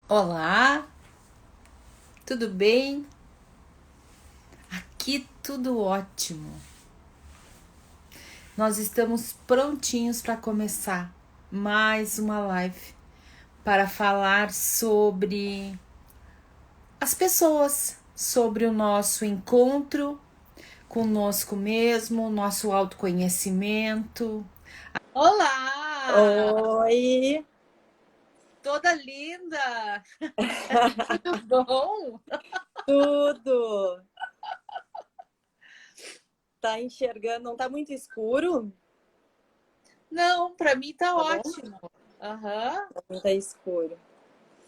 Olá, tudo bem? Aqui tudo ótimo. Nós estamos prontinhos para começar mais uma live para falar sobre as pessoas, sobre o nosso encontro conosco mesmo, nosso autoconhecimento. Olá! Oi, Toda linda! Tudo bom? tudo? Tá enxergando? Não tá muito escuro? Não, para mim tá Tá bom? ótimo. Aham. Pra mim tá escuro.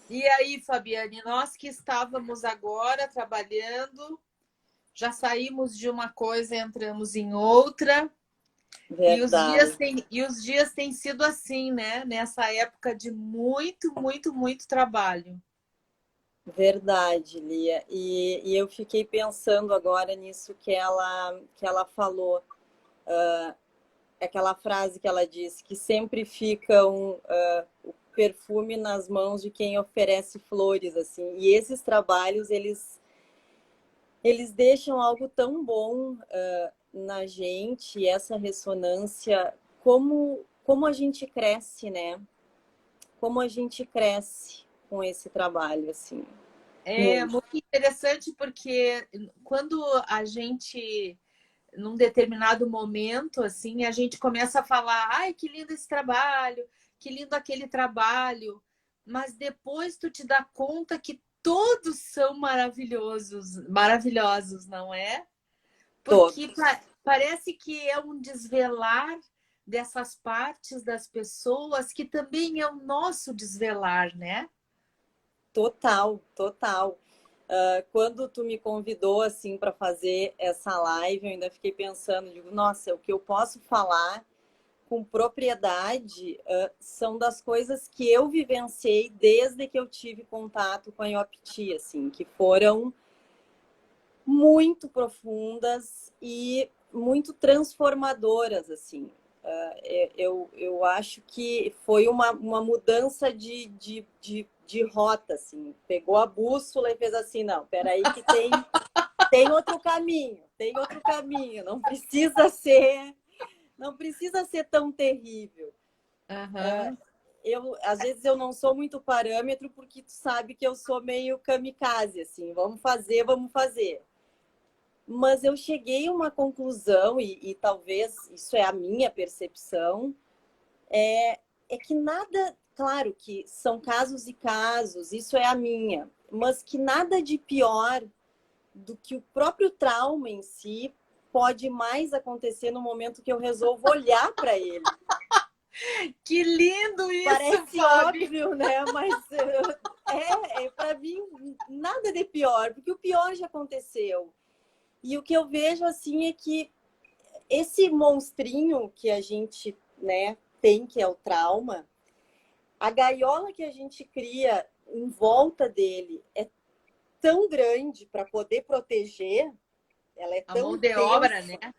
E aí, Fabiane, nós que estávamos agora trabalhando, já saímos de uma coisa e entramos em outra, Verdade, e os dias têm sido assim, né? Nessa época de muito, muito, muito trabalho. verdade, Lia. E eu fiquei pensando agora nisso que ela falou, aquela frase que ela disse, que sempre fica o perfume nas mãos de quem oferece flores, assim. E esses trabalhos, eles deixam algo tão bom na gente, essa ressonância, como a gente cresce, né? Como a gente cresce com esse trabalho, assim, É muito. muito interessante porque quando a gente, num determinado momento, assim, a gente começa a falar, ai, que lindo esse trabalho, que lindo aquele trabalho, mas depois tu te dá conta que todos são maravilhosos, maravilhosos, não é? Porque Todos. parece que é um desvelar dessas partes das pessoas que também é o nosso desvelar, né? Total, total. Quando tu me convidou assim para fazer essa live, eu ainda fiquei pensando, digo, nossa, o que eu posso falar com propriedade são das coisas que eu vivenciei desde que eu tive contato com a Iopti, assim, que foram muito profundas e muito transformadoras, assim. Eu acho que foi uma mudança de rota, assim. Pegou a bússola e fez assim, não, peraí que tem outro caminho, não precisa ser tão terrível. Aham. Às vezes eu não sou muito parâmetro porque tu sabe que eu sou meio kamikaze, assim, vamos fazer, vamos fazer. Mas eu cheguei a uma conclusão, e talvez isso é a minha percepção, é que nada, claro que são casos e casos, isso é a minha, mas que nada de pior do que o próprio trauma em si pode mais acontecer no momento que eu resolvo olhar para ele. Que lindo isso, Parece Fábio! óbvio, né? Mas para mim nada de pior, porque o pior já aconteceu. E o que eu vejo assim é que esse monstrinho que a gente, né, tem, que é o trauma, a gaiola que a gente cria em volta dele é tão grande para poder proteger, ela é A mão tão de obra, né? densa,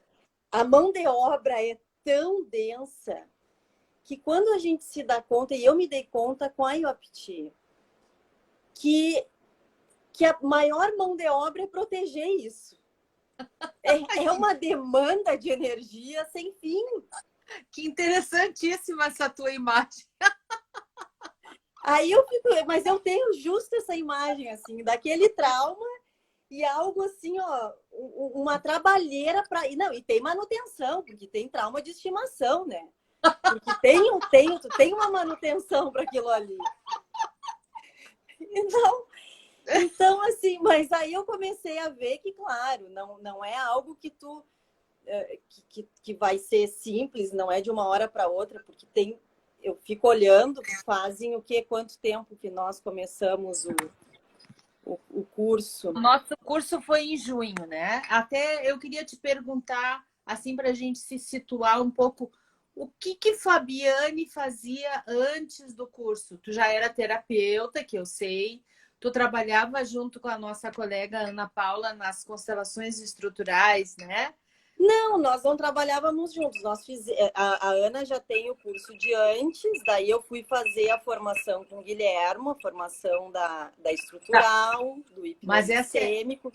a mão de obra é tão densa, que quando a gente se dá conta, e eu me dei conta com a IOPT, que, que a maior mão de obra é proteger isso. Ai, É uma demanda de energia sem fim. que interessantíssima essa tua imagem. Aí eu fico, mas eu tenho justo essa imagem, assim, daquele trauma e algo assim, ó, uma trabalheira para. E não, e tem manutenção, porque tem trauma de estimação, né? Porque tu tem uma manutenção para aquilo ali. Então, então, assim, mas aí eu comecei a ver que, claro, não é algo que tu que vai ser simples, não é de uma hora para outra, porque tem. Eu fico olhando, fazem o quê? Quanto tempo que nós começamos o curso? O nosso curso foi em junho, né? Até eu queria te perguntar, assim, para a gente se situar um pouco, o que que Fabiane fazia antes do curso? Tu já era terapeuta, que eu sei, tu trabalhava junto com a nossa colega Ana Paula nas constelações estruturais, né? Não, nós não trabalhávamos juntos. A Ana já tem o curso de antes, daí eu fui fazer a formação com o Guilhermo, a formação da Tá. estrutural, do Mas hipnossistêmico.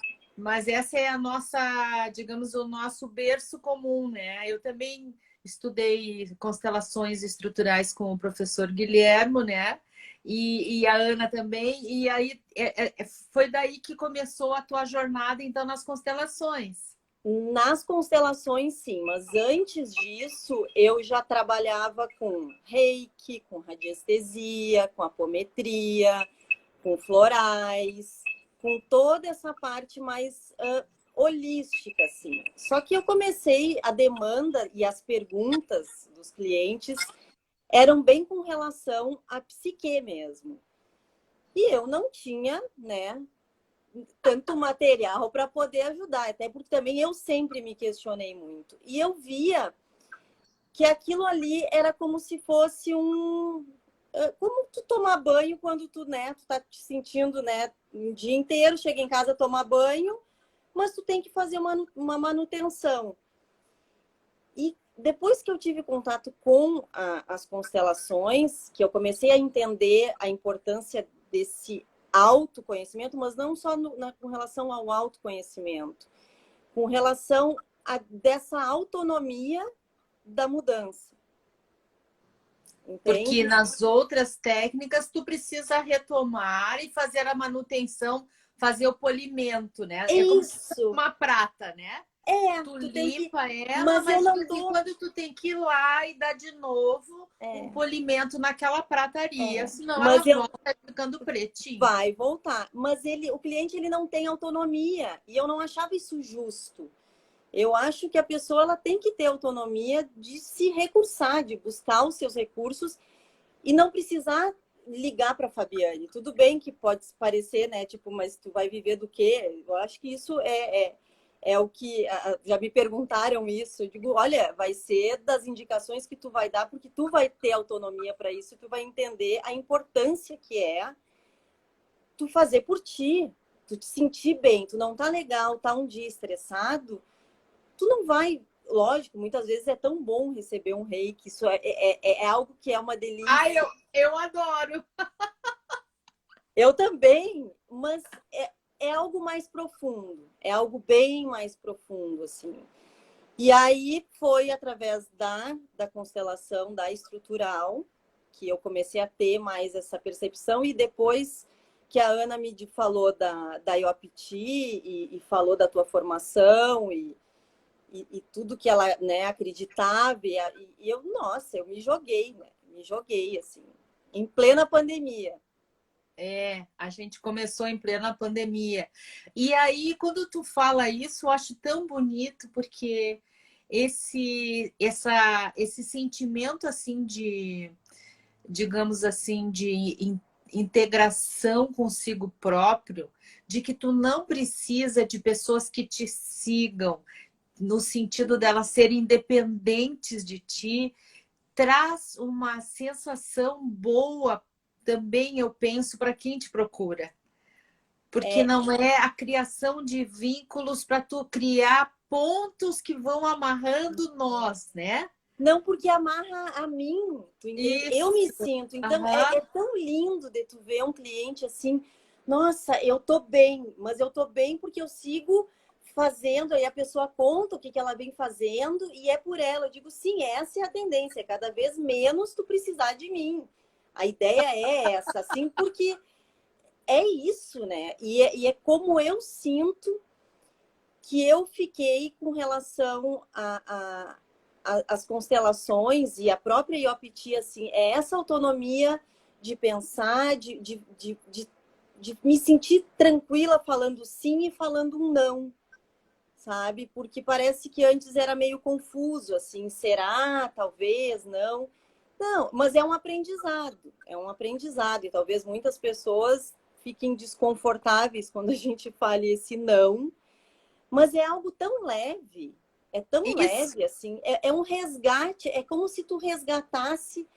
essa é a nossa, digamos, o nosso berço comum, né? Eu também estudei constelações estruturais com o professor Guilhermo, né? E a Ana também. E aí foi daí que começou a tua jornada, então, nas constelações. Nas constelações, sim, mas antes disso eu já trabalhava com reiki, com radiestesia, com apometria, com florais, com toda essa parte mais holística, assim. Só que eu comecei, a demanda e as perguntas dos clientes eram bem com relação à psique mesmo. E eu não tinha, né, tanto material para poder ajudar, até porque também eu sempre me questionei muito. E eu via que aquilo ali era como se fosse como tu tomar banho quando tu, né, tu tá te sentindo, né, um dia inteiro, chega em casa, tomar banho, mas tu tem que fazer uma manutenção. E depois que eu tive contato com as constelações, que eu comecei a entender a importância desse autoconhecimento, mas não só com relação ao autoconhecimento, com relação a dessa autonomia da mudança. Porque Entende? nas outras técnicas tu precisa retomar e fazer a manutenção, fazer o polimento, né? É como se fosse Isso. uma prata, né? Tu Tu tem que. limpa ela, Mas eu mas de não vez em dou. quando tu tem que ir lá e dar de novo um polimento naquela prataria, senão ela Mas eu volta ficando pretinha. vai voltar. Mas o cliente ele não tem autonomia e eu não achava isso justo. Eu acho que a pessoa ela tem que ter autonomia de se recursar, de buscar os seus recursos e não precisar ligar para a Fabiane. Tudo bem que pode parecer, né? Tipo, mas tu vai viver do quê? Eu acho que isso é o que já me perguntaram isso. Eu digo, olha, vai ser das indicações que tu vai dar, porque tu vai ter autonomia para isso, tu vai entender a importância que é tu fazer por ti, tu te sentir bem, tu não tá legal, tá um dia estressado, tu não vai, lógico, muitas vezes é tão bom receber um reiki, isso é algo que é uma Ai, delícia. eu adoro! Eu também, mas é algo mais profundo, é algo bem mais profundo, assim. E aí foi através da constelação, da estrutural, que eu comecei a ter mais essa percepção, e depois que a Ana me falou da IOPT e falou da tua formação e tudo que ela, né, acreditava, e eu, nossa, eu me joguei, né? Me joguei, assim, em plena pandemia. A gente começou em plena pandemia. E aí, quando tu fala isso, eu acho tão bonito, porque esse sentimento assim de, digamos assim, de integração consigo próprio, de que tu não precisa de pessoas que te sigam, no sentido delas serem independentes de ti, traz uma sensação boa também, eu penso, para quem te procura. Porque não é a criação de vínculos para tu criar pontos que vão amarrando nós, né? Não, porque amarra a mim, tu entende? Eu me Isso. sinto. Então, Aham. é tão lindo de tu ver um cliente assim, nossa, eu tô bem, mas eu tô bem porque eu sigo fazendo, aí a pessoa conta o que ela vem fazendo e é por ela. Eu digo, sim, essa é a tendência, é cada vez menos tu precisar de mim. A ideia é essa, assim, porque é isso, né? E é como eu sinto que eu fiquei com relação as constelações e a própria IOPT, assim, é essa autonomia de pensar, de me sentir tranquila falando sim e falando um não, sabe? Porque parece que antes era meio confuso, assim, será, talvez, não. Não, mas é um aprendizado, e talvez muitas pessoas fiquem desconfortáveis quando a gente fale esse não, mas é algo tão Isso. leve, assim, é um resgate, é como se tu resgatasse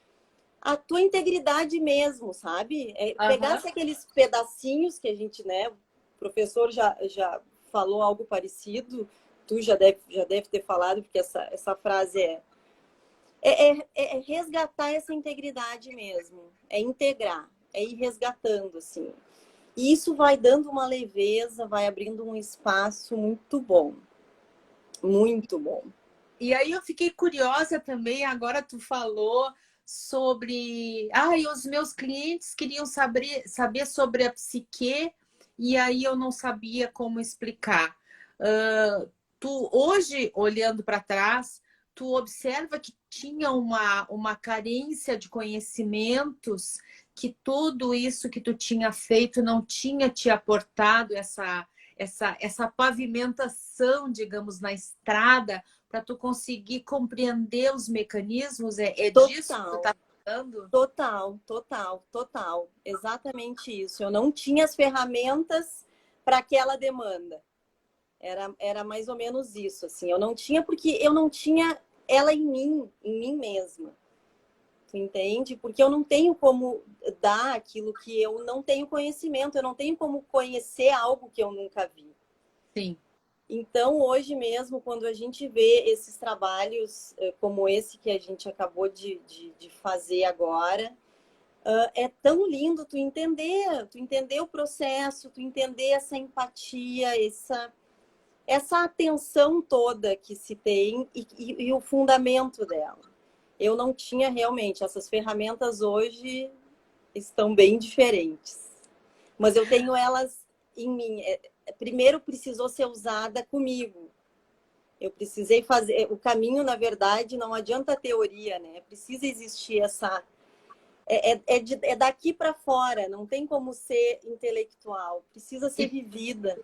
a tua integridade mesmo, sabe? Aham. Pegasse aqueles pedacinhos que a gente, né, o professor já falou algo parecido, tu já deve ter falado, porque essa frase é resgatar essa integridade mesmo, é integrar, é ir resgatando, assim. E isso vai dando uma leveza, vai abrindo um espaço muito bom. Muito bom. E aí eu fiquei curiosa também, agora tu falou sobre... e os meus clientes queriam saber sobre a psique e aí eu não sabia como explicar. Tu hoje, olhando para trás, tu observa que tinha uma carência de conhecimentos, que tudo isso que tu tinha feito não tinha te aportado essa pavimentação, digamos, na estrada, para tu conseguir compreender os mecanismos? É disso que tu está falando? Total. Exatamente isso. Eu não tinha as ferramentas para aquela demanda. Era mais ou menos isso, assim. Eu não tinha porque eu não tinha ela em mim mesma. Tu entende? Porque eu não tenho como dar aquilo que eu não tenho conhecimento. Eu não tenho como conhecer algo que eu nunca vi. Sim. Então, hoje mesmo, quando a gente vê esses trabalhos como esse que a gente acabou de fazer agora, é tão lindo tu entender o processo, tu entender essa empatia, essa atenção toda que se tem e o fundamento dela. Eu não tinha realmente, essas ferramentas hoje estão bem diferentes, mas eu tenho elas em mim. Primeiro precisou ser usada comigo. Eu precisei fazer o caminho, na verdade, não adianta a teoria, né? Precisa existir essa. É daqui para fora, não tem como ser intelectual, precisa ser vivida.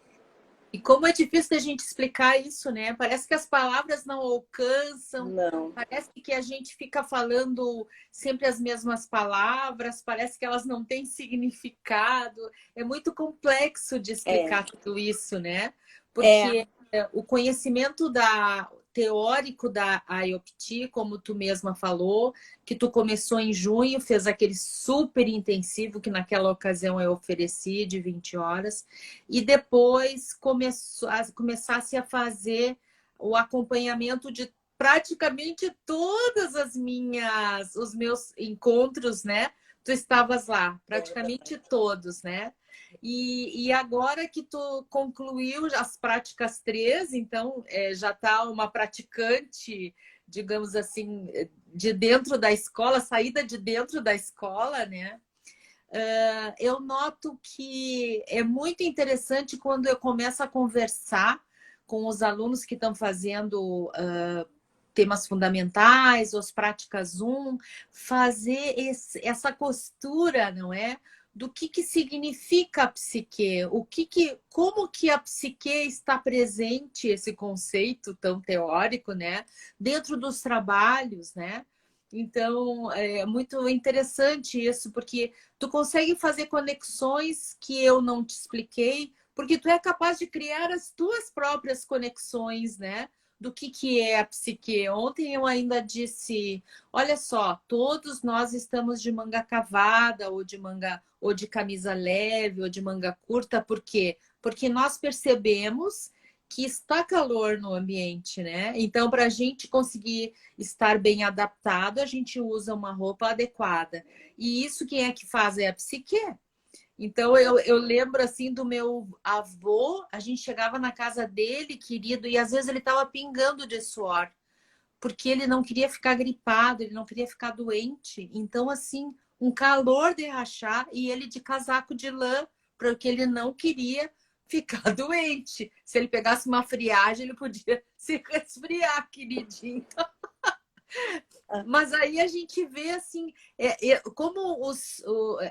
E como é difícil a gente explicar isso, né? Parece que as palavras não alcançam, Não. parece que a gente fica falando sempre as mesmas palavras, parece que elas não têm significado. É muito complexo de explicar tudo isso, né? Porque o conhecimento teórico da IOPT, como tu mesma falou, que tu começou em junho, fez aquele super intensivo que naquela ocasião eu ofereci de 20 horas, e depois começasse a fazer o acompanhamento de praticamente todas os meus encontros, né? Tu estavas lá, praticamente todos, né? E agora que tu concluiu as práticas 3, então já está uma praticante, digamos assim, de dentro da escola, saída de dentro da escola, né? Eu noto que é muito interessante quando eu começo a conversar com os alunos que estão fazendo temas fundamentais, ou as práticas 1, fazer essa costura, não é? Do que significa a psique, como que a psique está presente, esse conceito tão teórico, né? Dentro dos trabalhos, né? Então, é muito interessante isso, porque tu consegue fazer conexões que eu não te expliquei, porque tu é capaz de criar as tuas próprias conexões, né? Do que é a psique. Ontem eu ainda disse, olha só, todos nós estamos de manga cavada, ou de camisa leve, ou de manga curta, por quê? Porque nós percebemos que está calor no ambiente, né? Então, para a gente conseguir estar bem adaptado, a gente usa uma roupa adequada. E isso quem é que faz? É a psique. Então, eu lembro, assim, do meu avô, a gente chegava na casa dele, querido, e às vezes ele estava pingando de suor, porque ele não queria ficar gripado, ele não queria ficar doente. Então, assim, um calor de rachar e ele de casaco de lã, porque ele não queria ficar doente. Se ele pegasse uma friagem, ele podia se resfriar, queridinho. Mas aí a gente vê assim como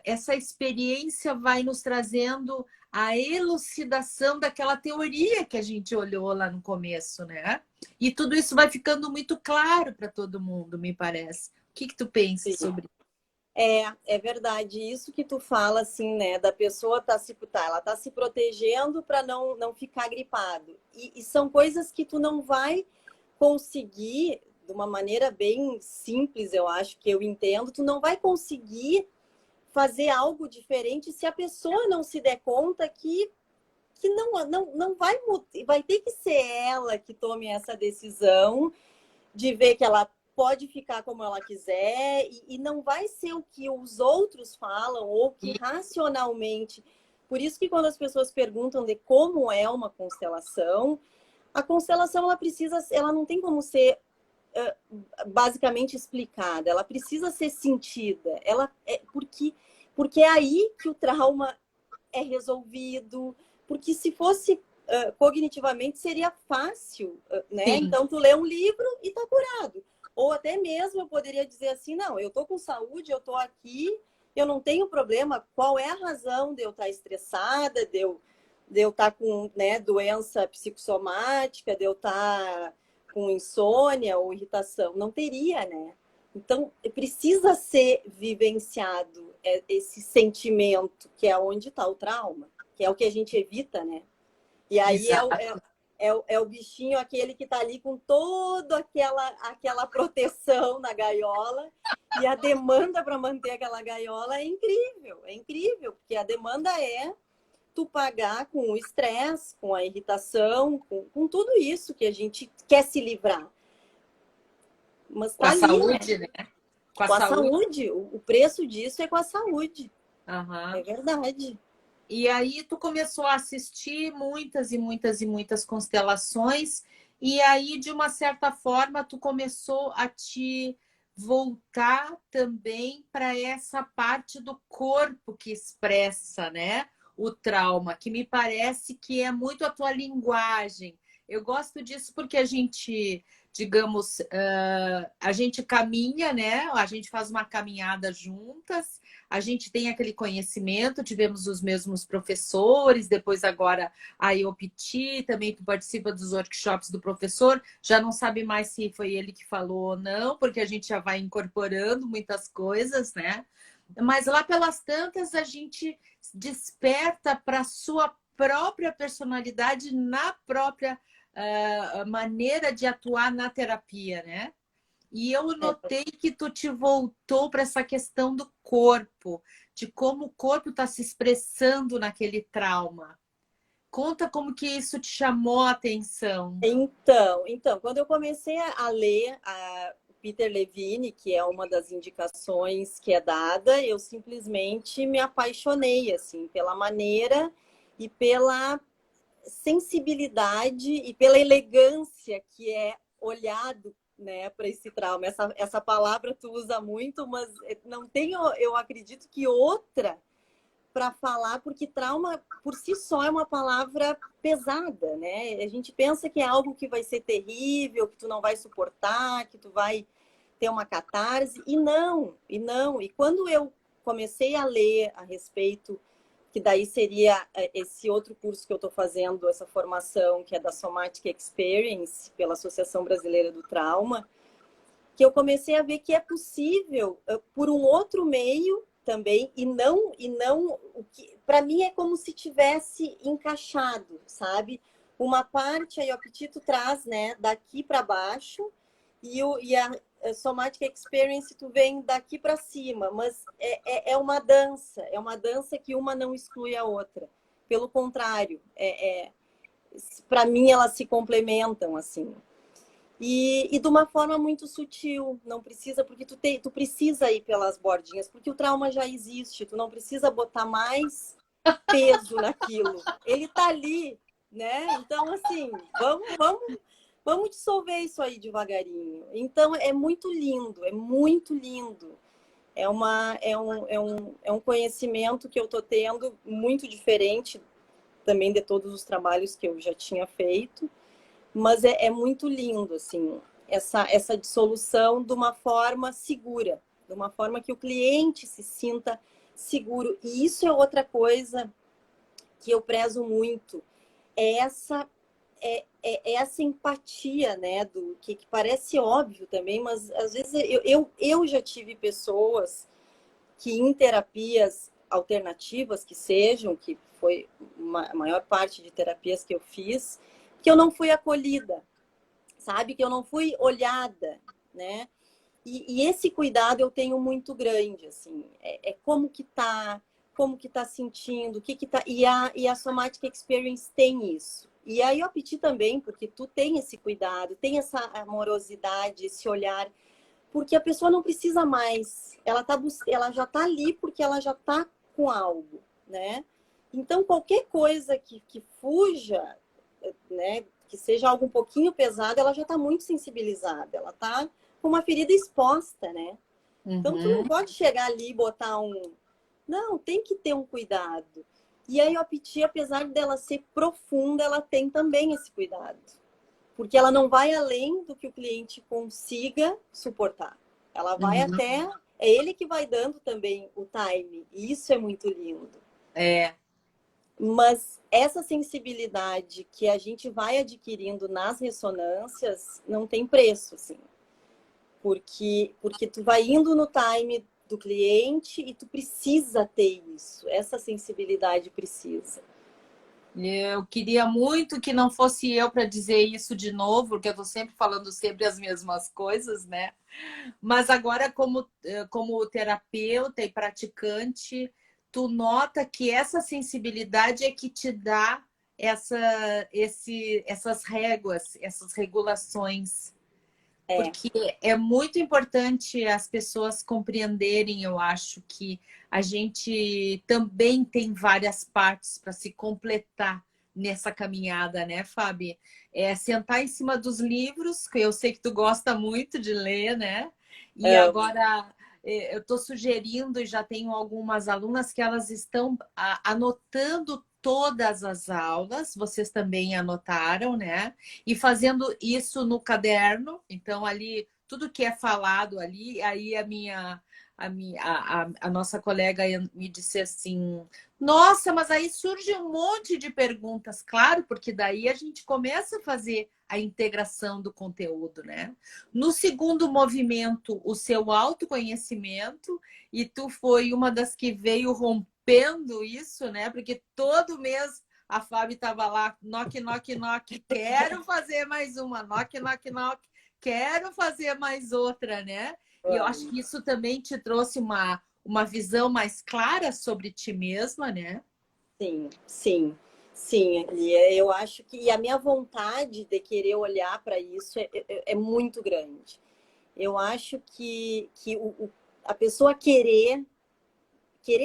essa experiência vai nos trazendo a elucidação daquela teoria que a gente olhou lá no começo, né? E tudo isso vai ficando muito claro para todo mundo, me parece. O que tu pensa sobre isso? É verdade. Isso que tu fala, assim, né? Da pessoa ela tá se protegendo para não ficar gripado. E são coisas que tu não vai conseguir, de uma maneira bem simples, eu acho que eu entendo, tu não vai conseguir fazer algo diferente se a pessoa não se der conta que que não vai ter que ser ela que tome essa decisão de ver que ela pode ficar como ela quiser e não vai ser o que os outros falam ou que racionalmente. Por isso que quando as pessoas perguntam de como é uma constelação, a constelação ela não tem como ser basicamente explicada, ela precisa ser sentida. Porque é aí que o trauma é resolvido, porque se fosse cognitivamente seria fácil, né? Sim. Então tu lê um livro e tá curado. Ou até mesmo eu poderia dizer assim, não, eu tô com saúde, eu tô aqui, eu não tenho problema. Qual é a razão de eu estar estressada, de eu estar com, né, doença psicossomática, de eu estar com insônia ou irritação? Não teria, né? Então, precisa ser vivenciado esse sentimento, que é onde está o trauma, que é o que a gente evita, né? E aí é o bichinho, aquele que está ali com toda aquela proteção na gaiola, e a demanda para manter aquela gaiola é incrível, porque a demanda é tu pagar com o estresse, com a irritação, com tudo isso que a gente quer se livrar. Mas Com a tá ali, saúde, né? Com a saúde. O preço disso é com a saúde. Uhum. É verdade. E aí tu começou a assistir muitas e muitas e muitas constelações, e aí, de uma certa forma, tu começou a te voltar também para essa parte do corpo que expressa, né, o trauma, que me parece que é muito a tua linguagem. Eu gosto disso porque a gente, digamos, a gente caminha, né? A gente faz uma caminhada juntas, a gente tem aquele conhecimento, tivemos os mesmos professores, depois agora a IOPT, também tu participa dos workshops do professor, já não sabe mais se foi ele que falou ou não, porque a gente já vai incorporando muitas coisas, né? Mas lá pelas tantas a gente desperta para a sua própria personalidade na própria maneira de atuar na terapia, né? E eu notei que tu te voltou para essa questão do corpo, de como o corpo está se expressando naquele trauma. Conta como que isso te chamou a atenção. Então, quando eu comecei a ler a Peter Levine, que é uma das indicações que é dada, eu simplesmente me apaixonei assim pela maneira e pela sensibilidade e pela elegância que é olhado, né, para esse trauma. Essa palavra tu usa muito, mas não tenho, eu acredito que outra para falar, porque trauma por si só é uma palavra pesada, né? A gente pensa que é algo que vai ser terrível, que tu não vai suportar, que tu vai ter uma catarse, e não. E quando eu comecei a ler a respeito, que daí seria esse outro curso que eu estou fazendo, essa formação, que é da Somatic Experience, pela Associação Brasileira do Trauma, que eu comecei a ver que é possível, por um outro meio também, e não o que para mim é como se tivesse encaixado, sabe? Uma parte aí o apetite traz, né, daqui para baixo, e a Somatic Experience tu vem daqui para cima, mas é uma dança que uma não exclui a outra. Pelo contrário, para mim elas se complementam assim. E de uma forma muito sutil, não precisa, porque tu precisa ir pelas bordinhas, porque o trauma já existe, tu não precisa botar mais peso naquilo. Ele tá ali, né? Então, assim, vamos dissolver isso aí devagarinho. Então, é muito lindo, é muito lindo. É um conhecimento que eu tô tendo muito diferente também de todos os trabalhos que eu já tinha feito. Mas é muito lindo, assim, essa dissolução de uma forma segura, de uma forma que o cliente se sinta seguro. E isso é outra coisa que eu prezo muito, é essa empatia, né, do que parece óbvio também, mas às vezes eu já tive pessoas que em terapias alternativas que sejam, que foi a maior parte de terapias que eu fiz, que eu não fui acolhida, sabe? Que eu não fui olhada, né? E esse cuidado eu tenho muito grande, assim. É como que tá? como que tá sentindo, o que que tá... E a Somatic Experience tem isso. E aí o Apiti também, porque tu tem esse cuidado, tem essa amorosidade, esse olhar, porque a pessoa não precisa mais. Ela já tá ali porque ela já tá com algo, né? Então, qualquer coisa que fuja, né, que seja algo um pouquinho pesado, ela já tá muito sensibilizada. Ela tá com uma ferida exposta, né? Então, tu não pode chegar ali e botar um... Não, tem que ter um cuidado. E aí, a Piti, apesar dela ser profunda, ela tem também esse cuidado. Porque ela não vai além do que o cliente consiga suportar. Ela vai até... É ele que vai dando também o time. E isso é muito lindo. É. Mas essa sensibilidade que a gente vai adquirindo nas ressonâncias não tem preço, assim. Porque tu vai indo no time do cliente e tu precisa ter isso. Essa sensibilidade precisa. Eu queria muito que não fosse eu para dizer isso de novo, porque eu estou sempre falando sempre as mesmas coisas, né? Mas agora, como terapeuta e praticante, tu nota que essa sensibilidade é que te dá essas réguas, essas regulações. Porque é muito importante as pessoas compreenderem, eu acho, que a gente também tem várias partes para se completar nessa caminhada, né, Fábio? Sentar em cima dos livros, que eu sei que tu gosta muito de ler, né? E agora eu estou sugerindo, e já tenho algumas alunas que elas estão anotando todas as aulas, vocês também anotaram, né? E fazendo isso no caderno, então ali tudo que é falado ali, aí a nossa colega me disse assim: nossa, mas aí surge um monte de perguntas, claro, porque daí a gente começa a fazer a integração do conteúdo, né? No segundo movimento, o seu autoconhecimento, e tu foi uma das que veio rompendo isso, né? Porque todo mês a Fábio estava lá, knock, knock, knock, quero fazer mais uma, knock, knock, knock, quero fazer mais outra, né? E eu acho que isso também te trouxe uma visão mais clara sobre ti mesma, né? Sim, sim, sim. E eu acho que a minha vontade de querer olhar para isso é muito grande. Eu acho que a pessoa querer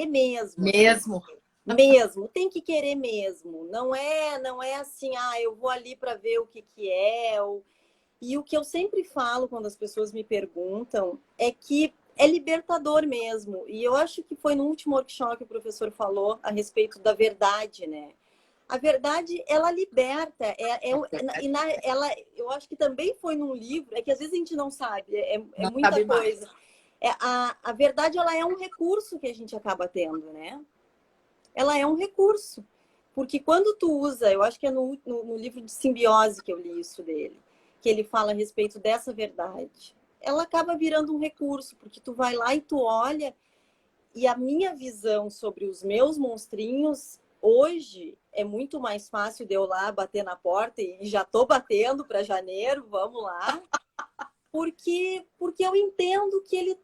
mesmo, assim, Mesmo. mesmo, tem que querer mesmo. Não é assim, eu vou ali para ver o que é. E o que eu sempre falo quando as pessoas me perguntam é que é libertador mesmo. E eu acho que foi no último workshop que o professor falou a respeito da verdade, né? A verdade, ela liberta. Eu acho que também foi num livro, é que às vezes a gente não sabe, é Não muita sabe coisa. mais. A verdade, ela é um recurso que a gente acaba tendo, né? Ela é um recurso. Porque quando tu usa, eu acho que é no livro de Simbiose que eu li isso dele, que ele fala a respeito dessa verdade. Ela acaba virando um recurso, porque tu vai lá e tu olha, e a minha visão sobre os meus monstrinhos, hoje, é muito mais fácil de eu lá bater na porta, e já tô batendo para janeiro, vamos lá, porque eu entendo que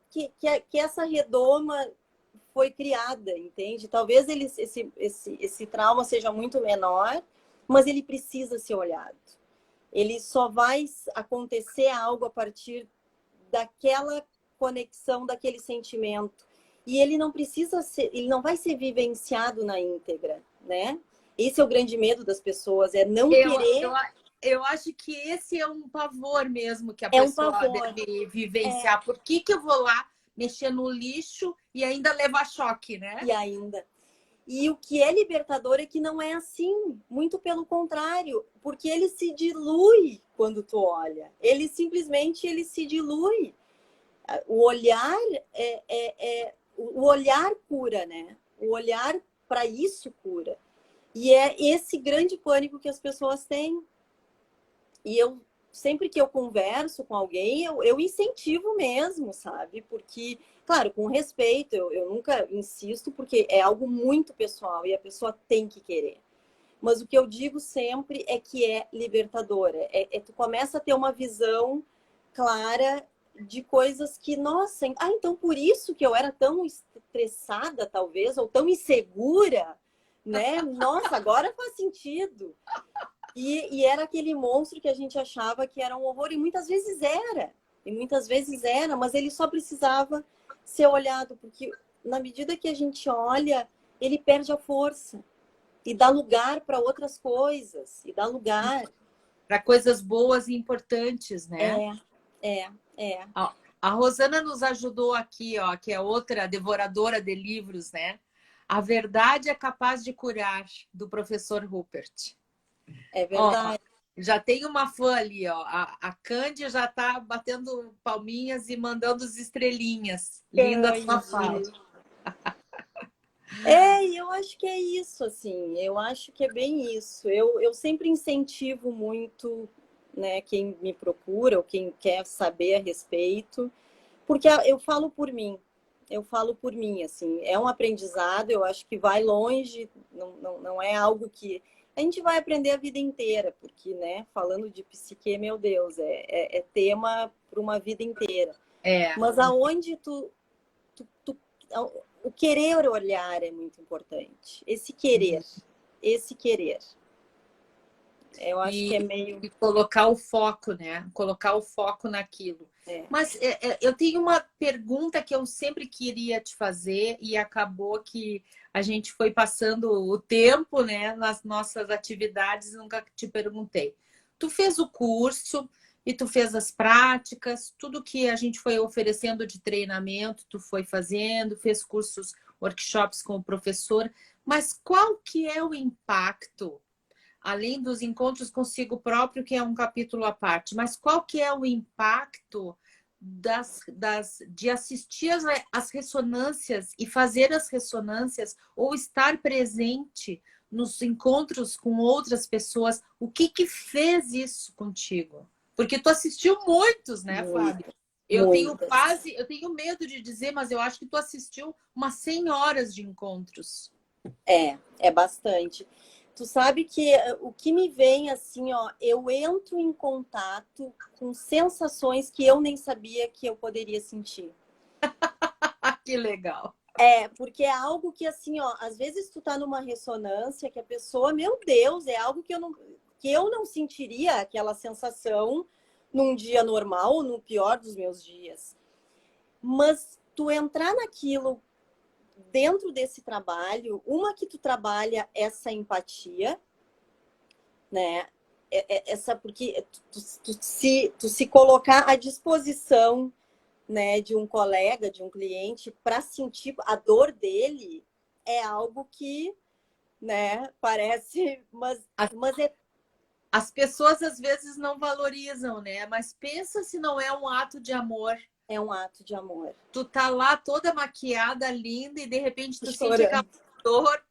essa redoma foi criada, entende? Talvez esse trauma seja muito menor, mas ele precisa ser olhado. Ele só vai acontecer algo a partir daquela conexão, daquele sentimento. E ele não precisa ser, ele não vai ser vivenciado na íntegra, né? Esse é o grande medo das pessoas, é não Eu, querer. eu, eu acho que esse é um pavor mesmo que a É um pessoa pavor. deve vivenciar. Por que eu vou lá mexer no lixo e ainda levar choque, né? E ainda. E o que é libertador é que não é assim, muito pelo contrário, porque ele se dilui quando tu olha. Ele se dilui. O olhar o olhar cura, né? O olhar para isso cura. E é esse grande pânico que as pessoas têm. E eu sempre que eu converso com alguém, eu incentivo mesmo, sabe? Porque, claro, com respeito, eu nunca insisto, porque é algo muito pessoal e a pessoa tem que querer. Mas o que eu digo sempre é que é libertadora. Tu começa a ter uma visão clara de coisas que, nossa, então por isso que eu era tão estressada, talvez, ou tão insegura, né? Nossa, agora faz sentido. E era aquele monstro que a gente achava que era um horror, e muitas vezes era. E muitas vezes era, mas ele só precisava ser olhado, porque na medida que a gente olha, ele perde a força e dá lugar para outras coisas, e dá lugar. Para coisas boas e importantes, né? É. A Rosana nos ajudou aqui, ó, que é outra devoradora de livros, né? A Verdade é Capaz de Curar, do professor Rupert. É Ó, verdade. já tem uma fã ali, ó. A Candy já tá batendo palminhas e mandando as estrelinhas. Linda a sua fala. E eu acho que é isso, assim. Eu acho que é bem isso. Eu sempre incentivo muito, né, quem me procura ou quem quer saber a respeito, porque eu falo por mim. Eu falo por mim, assim. É um aprendizado, eu acho que vai longe, não é algo que a gente vai aprender a vida inteira, porque, né, falando de psique, meu Deus, é tema para uma vida inteira. É. Mas aonde o querer olhar é muito importante. Esse querer. Eu acho que é meio... E colocar o foco, né? Colocar o foco naquilo. É. Mas eu tenho uma pergunta que eu sempre queria te fazer e acabou que a gente foi passando o tempo, né, nas nossas atividades e nunca te perguntei. Tu fez o curso e tu fez as práticas, tudo que a gente foi oferecendo de treinamento, tu foi fazendo, fez cursos, workshops com o professor, mas qual que é o impacto, além dos encontros consigo próprio, que é um capítulo à parte, mas qual que é o impacto de assistir as ressonâncias e fazer as ressonâncias ou estar presente nos encontros com outras pessoas? O que que fez isso contigo? Porque tu assistiu muitos, né, Fábio? Eu tenho medo de dizer, mas eu acho que tu assistiu umas 100 horas de encontros. É bastante. Tu sabe que o que me vem assim, ó, eu entro em contato com sensações que eu nem sabia que eu poderia sentir. Que legal. Porque é algo que assim, ó, às vezes tu tá numa ressonância que a pessoa, meu Deus, é algo que eu não sentiria aquela sensação num dia normal ou no pior dos meus dias. Mas tu entrar naquilo dentro desse trabalho, que tu trabalha essa empatia, né? Porque tu se colocar à disposição, né, de um colega, de um cliente, para sentir a dor dele, é algo que, né, parece, mas as pessoas às vezes não valorizam, né? Mas pensa se não é um ato de amor. É um ato de amor. Tu tá lá toda maquiada, linda, e de repente tu Chorando. sente aquela dor,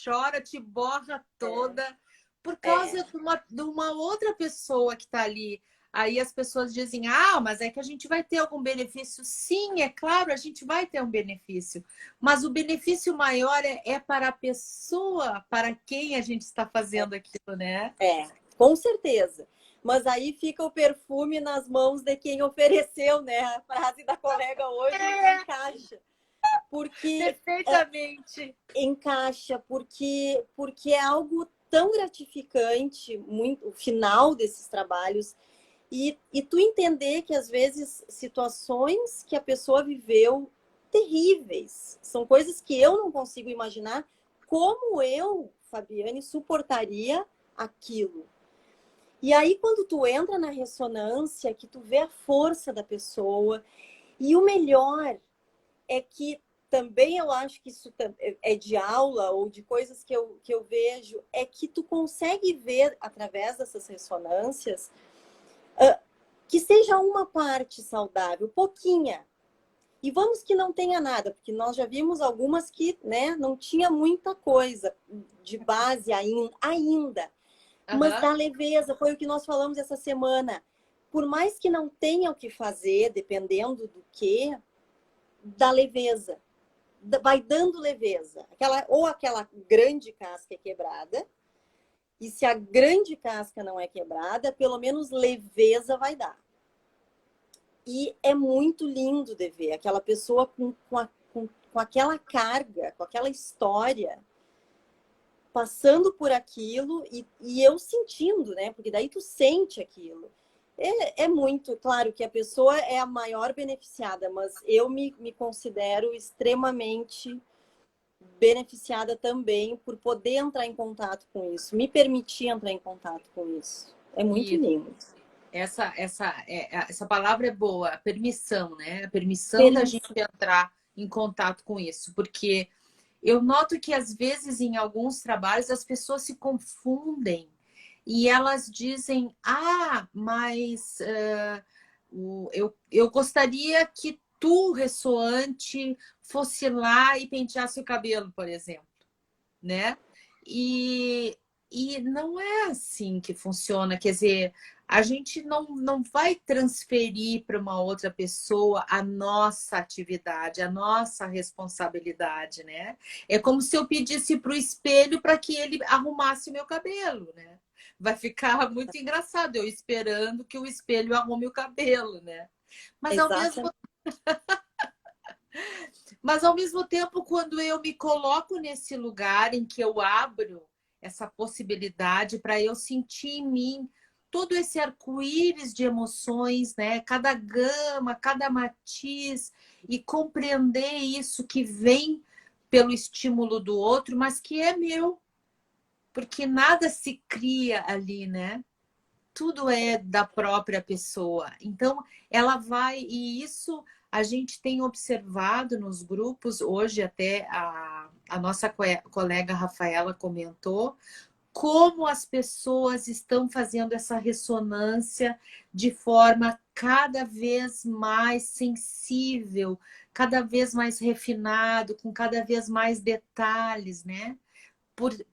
chora, te borra toda, por causa de uma outra pessoa que tá ali. Aí as pessoas dizem, mas é que a gente vai ter algum benefício. Sim, é claro, a gente vai ter um benefício. Mas o benefício maior é para a pessoa para quem a gente está fazendo aquilo, né? Com certeza. Mas aí fica o perfume nas mãos de quem ofereceu, né? A frase da colega hoje encaixa. Porque perfeitamente. Encaixa, porque é algo tão gratificante, muito, o final desses trabalhos. E tu entender que, às vezes, situações que a pessoa viveu terríveis, são coisas que eu não consigo imaginar como eu, Fabiane, suportaria aquilo. E aí, quando tu entra na ressonância, que tu vê a força da pessoa, e o melhor é que também eu acho que isso é de aula ou de coisas que eu vejo, é que tu consegue ver através dessas ressonâncias que seja uma parte saudável, pouquinha. E vamos que não tenha nada, porque nós já vimos algumas que, né, não tinha muita coisa de base ainda. Mas da leveza, foi o que nós falamos essa semana. Por mais que não tenha o que fazer, dependendo do que, da leveza. Vai dando leveza. Aquela grande casca é quebrada, e se a grande casca não é quebrada, pelo menos leveza vai dar. E é muito lindo de ver aquela pessoa com aquela carga, com aquela história, passando por aquilo e eu sentindo, né? Porque daí tu sente aquilo. É muito claro que a pessoa é a maior beneficiada, mas eu me considero extremamente beneficiada também por poder entrar em contato com isso, me permitir entrar em contato com isso. É muito E lindo. essa palavra é boa, a permissão, né? A permissão da gente Permissão. entrar em contato com isso, porque eu noto que às vezes em alguns trabalhos as pessoas se confundem e elas dizem: ah, mas eu gostaria que tu, ressoante, fosse lá e penteasse o cabelo, por exemplo, né? E, e não é assim que funciona. Quer dizer, a gente não vai transferir para uma outra pessoa a nossa atividade, a nossa responsabilidade, né? É como se eu pedisse para o espelho para que ele arrumasse o meu cabelo, né? Vai ficar muito engraçado eu esperando que o espelho arrume o cabelo, né? Mas ao mesmo Exatamente. Mas, ao mesmo tempo, quando eu me coloco nesse lugar em que eu abro essa possibilidade para eu sentir em mim todo esse arco-íris de emoções, né? Cada gama, cada matiz, e compreender isso que vem pelo estímulo do outro, mas que é meu, porque nada se cria ali, né? Tudo é da própria pessoa. Então, ela vai, e isso a gente tem observado nos grupos, hoje até a nossa colega Rafaela comentou, como as pessoas estão fazendo essa ressonância de forma cada vez mais sensível, cada vez mais refinado, com cada vez mais detalhes, né?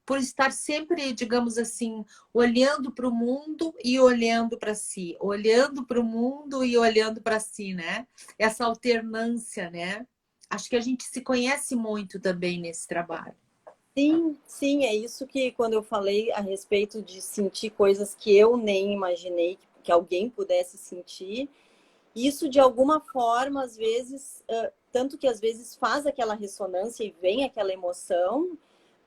Por estar sempre, digamos assim, olhando para o mundo e olhando para si, olhando para o mundo e olhando para si, né? Essa alternância, né? Acho que a gente se conhece muito também nesse trabalho. Sim, sim, é isso que quando eu falei a respeito de sentir coisas que eu nem imaginei que alguém pudesse sentir, isso de alguma forma, às vezes, tanto que às vezes faz aquela ressonância e vem aquela emoção,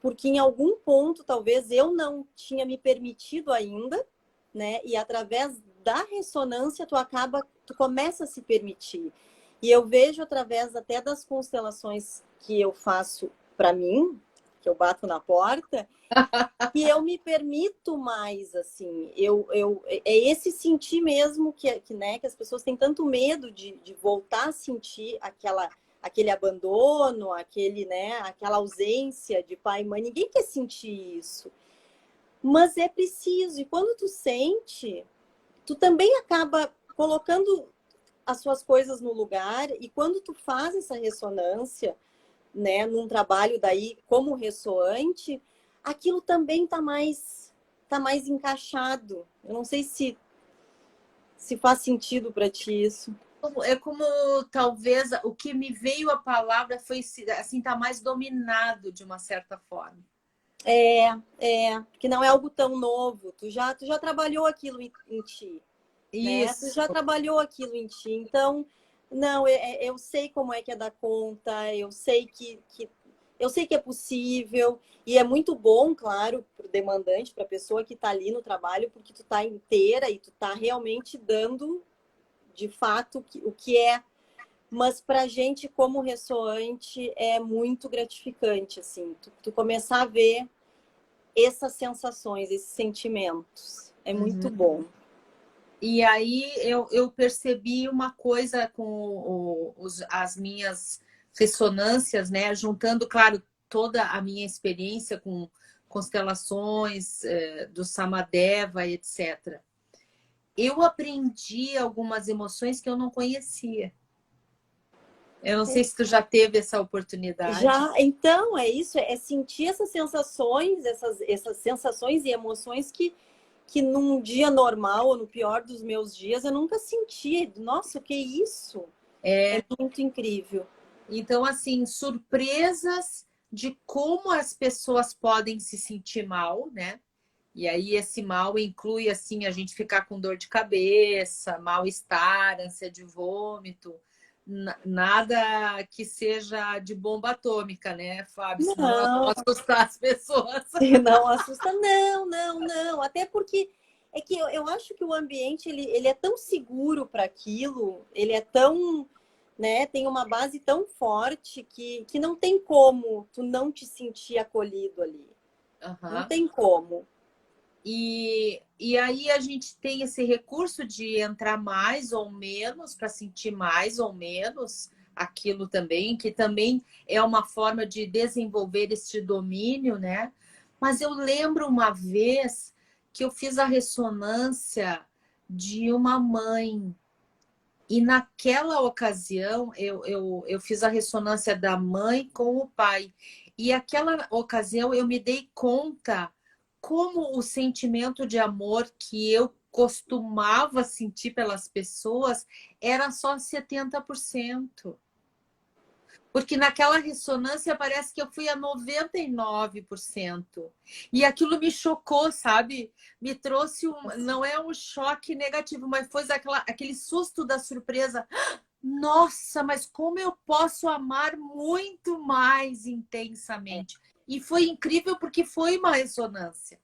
porque em algum ponto talvez eu não tinha me permitido ainda, né? E através da ressonância tu começa a se permitir. E eu vejo através até das constelações que eu faço para mim, que eu bato na porta, e eu me permito mais, assim, é esse sentir mesmo né, que as pessoas têm tanto medo de voltar a sentir aquele abandono, né, aquela ausência de pai e mãe. Ninguém quer sentir isso. Mas é preciso. E quando tu sente, tu também acaba colocando as suas coisas no lugar. E quando tu faz essa ressonância, né, num trabalho daí como ressoante, aquilo também tá mais encaixado. Eu não sei se faz sentido para ti isso. É como talvez o que me veio a palavra foi assim, tá mais dominado de uma certa forma. Que não é algo tão novo. Tu já trabalhou aquilo em ti, né? Tu Isso. já trabalhou aquilo em ti. Então, não, eu sei como é que é dar conta, eu sei que é possível, e é muito bom, claro, para o demandante, para a pessoa que está ali no trabalho, porque tu está inteira e tu está realmente dando, de fato, o que é. Mas para a gente, como ressoante, é muito gratificante, assim, tu começar a ver essas sensações, esses sentimentos. É muito Uhum. bom. E aí eu percebi uma coisa com as minhas ressonâncias, né? Juntando, claro, toda a minha experiência com constelações, do Samadeva, etc. Eu aprendi algumas emoções que eu não conhecia. Eu não sei se tu já teve essa oportunidade. Já, então, é isso, é sentir essas sensações, essas sensações e emoções que num dia normal, ou no pior dos meus dias, eu nunca senti. Nossa, o que é isso? É muito incrível. Então, assim, surpresas de como as pessoas podem se sentir mal, né? E aí esse mal inclui assim a gente ficar com dor de cabeça, mal-estar, ânsia de vômito, nada que seja de bomba atômica, né, Fábio? Senão nós Não, vamos assustar as pessoas. não assusta, não, não, não. Até porque é que eu acho que o ambiente ele é tão seguro para aquilo, ele é tão, né, tem uma base tão forte que não tem como tu não te sentir acolhido ali. Não Uhum. tem como. E aí a gente tem esse recurso de entrar mais ou menos para sentir mais ou menos aquilo também, que também é uma forma de desenvolver este domínio, né? Mas eu lembro uma vez que eu fiz a ressonância de uma mãe. E naquela ocasião eu fiz a ressonância da mãe com o pai. E aquela ocasião eu me dei conta como o sentimento de amor que eu costumava sentir pelas pessoas era só 70%. Porque naquela ressonância parece que eu fui a 99%. E aquilo me chocou, sabe? Me trouxe não é um choque negativo, mas foi aquele susto da surpresa. Nossa, mas como eu posso amar muito mais intensamente? E foi incrível porque foi uma ressonância.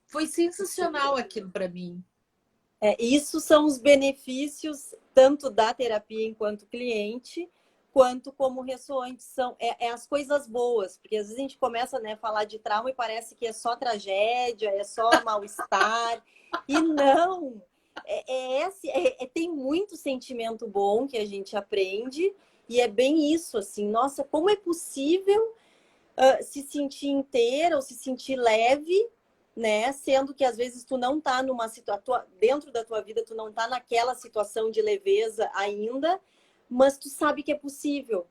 Foi sensacional aquilo para mim. Isso são os benefícios tanto da terapia enquanto cliente, quanto como ressoantes são as coisas boas, porque às vezes a gente começa, né, a falar de trauma e parece que é só tragédia, é só mal-estar, e não, tem muito sentimento bom que a gente aprende, e é bem isso, assim, nossa, como é possível se sentir inteira ou se sentir leve, né? Sendo que às vezes tu não tá numa situação, dentro da tua vida, tu não tá naquela situação de leveza ainda, mas tu sabe que é possível,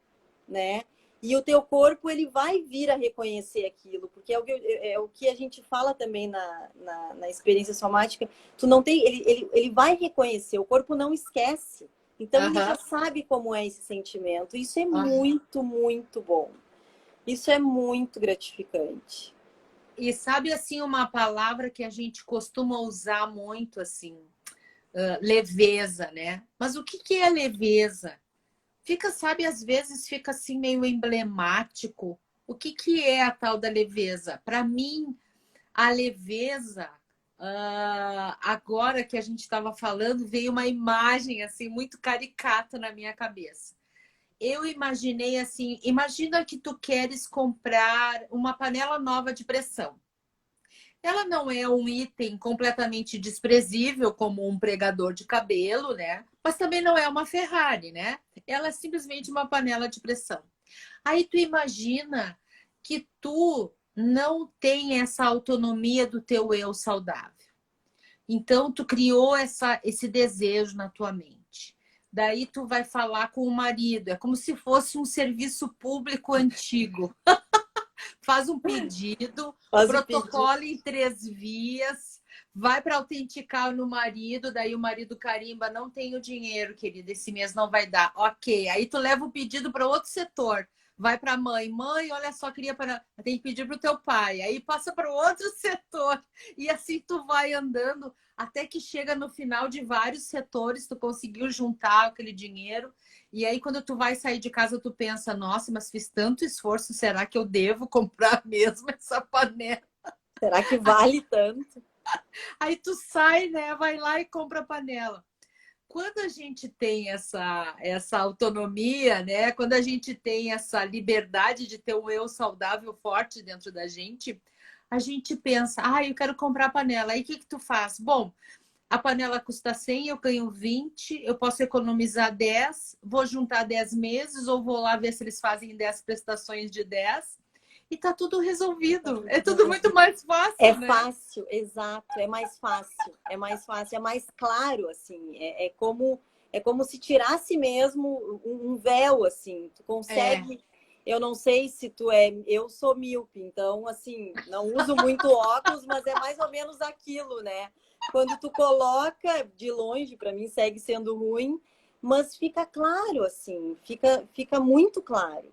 né? E o teu corpo, ele vai vir a reconhecer aquilo, porque é o que a gente fala também na experiência somática, tu não tem, ele vai reconhecer, o corpo não esquece. Então, ele já sabe como é esse sentimento. Isso é muito, muito bom. Isso é muito gratificante. E sabe assim uma palavra que a gente costuma usar muito assim, leveza, né? Mas o que é leveza? Fica, sabe, às vezes fica assim meio emblemático. O que é a tal da leveza? Para mim, a leveza, agora que a gente estava falando, veio uma imagem assim muito caricata na minha cabeça. Eu imaginei assim, imagina que tu queres comprar uma panela nova de pressão. Ela não é um item completamente desprezível como um pregador de cabelo, né? Mas também não é uma Ferrari, né? Ela é simplesmente uma panela de pressão. Aí tu imagina que tu não tem essa autonomia do teu eu saudável. Então tu criou esse desejo na tua mente. Daí tu vai falar com o marido, é como se fosse um serviço público antigo. Faz um pedido, protocolo em 3 vias, vai para autenticar no marido, daí o marido carimba, não tenho dinheiro, querida, esse mês não vai dar. Ok, aí tu leva o pedido para outro setor, vai para a mãe, mãe, olha só, queria para, tem que pedir para o teu pai, aí passa para o outro setor, e assim tu vai andando até que chega no final de vários setores, tu conseguiu juntar aquele dinheiro. E aí, quando tu vai sair de casa, tu pensa, nossa, mas fiz tanto esforço, será que eu devo comprar mesmo essa panela? Será que vale tanto? Aí tu sai, né? Vai lá e compra a panela. Quando a gente tem essa autonomia, né? Quando a gente tem essa liberdade de ter um eu saudável forte dentro da gente, a gente pensa, eu quero comprar a panela. Aí o que tu faz? Bom, a panela custa 100, eu ganho 20, eu posso economizar 10, vou juntar 10 meses ou vou lá ver se eles fazem 10 prestações de 10 e tá tudo resolvido. É tudo muito mais fácil, né? Fácil, exato, é mais fácil, é mais claro, assim, é como se tirasse mesmo um véu, assim, tu consegue. Eu não sei se eu sou míope, então, assim, não uso muito óculos, mas é mais ou menos aquilo, né? Quando tu coloca de longe, para mim segue sendo ruim, mas fica claro, assim, fica muito claro.